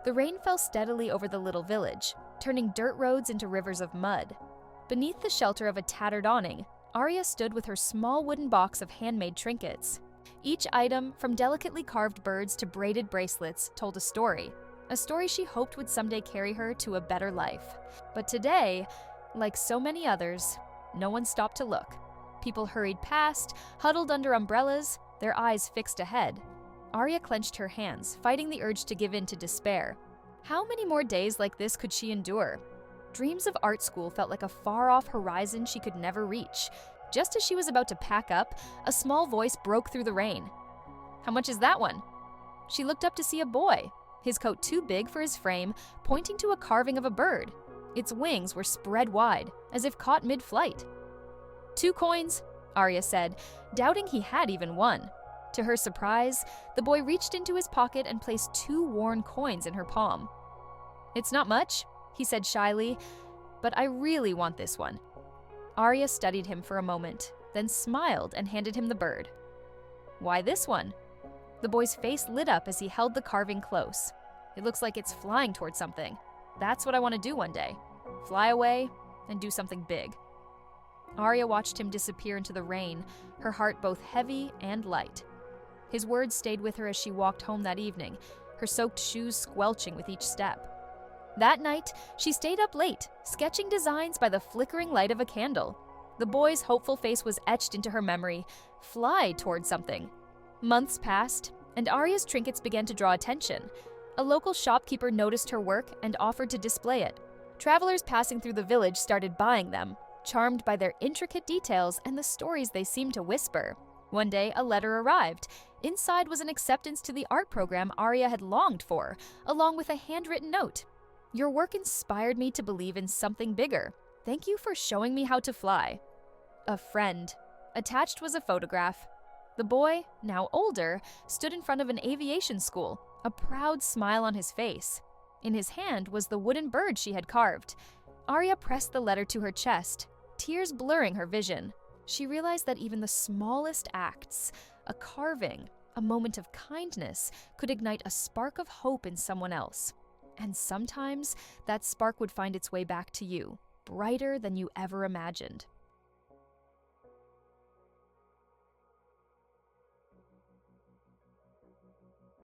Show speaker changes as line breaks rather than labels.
The rain fell steadily over the little village, turning dirt roads into rivers of mud. Beneath the shelter of a tattered awning, Aria stood with her small wooden box of handmade trinkets. Each item, from delicately carved birds to braided bracelets, told a story she hoped would someday carry her to a better life. But today, like so many others, no one stopped to look. People hurried past, huddled under umbrellas, their eyes fixed ahead. Aria clenched her hands, fighting the urge to give in to despair. How many more days like this could she endure? Dreams of art school felt like a far-off horizon she could never reach. Just as she was about to pack up, a small voice broke through the rain. "How much is that one?" She looked up to see a boy, his coat too big for his frame, pointing to a carving of a bird. Its wings were spread wide, as if caught mid-flight. "2 coins," Aria said, doubting he had even one. To her surprise, the boy reached into his pocket and placed 2 worn coins in her palm. "It's not much," he said shyly, "but I really want this one." Aria studied him for a moment, then smiled and handed him the bird. "Why this one?" The boy's face lit up as he held the carving close. "It looks like it's flying towards something. That's what I want to do one day. Fly away and do something big." Aria watched him disappear into the rain, her heart both heavy and light. His words stayed with her as she walked home that evening, her soaked shoes squelching with each step. That night, she stayed up late, sketching designs by the flickering light of a candle. The boy's hopeful face was etched into her memory. Fly toward something. Months passed, and Aria's trinkets began to draw attention. A local shopkeeper noticed her work and offered to display it. Travelers passing through the village started buying them, charmed by their intricate details and the stories they seemed to whisper. One day, a letter arrived. Inside was an acceptance to the art program Aria had longed for, along with a handwritten note. "Your work inspired me to believe in something bigger. Thank you for showing me how to fly. A friend." Attached was a photograph. The boy, now older, stood in front of an aviation school, a proud smile on his face. In his hand was the wooden bird she had carved. Aria pressed the letter to her chest, tears blurring her vision. She realized that even the smallest acts, a carving, a moment of kindness, could ignite a spark of hope in someone else. And sometimes that spark would find its way back to you, brighter than you ever imagined.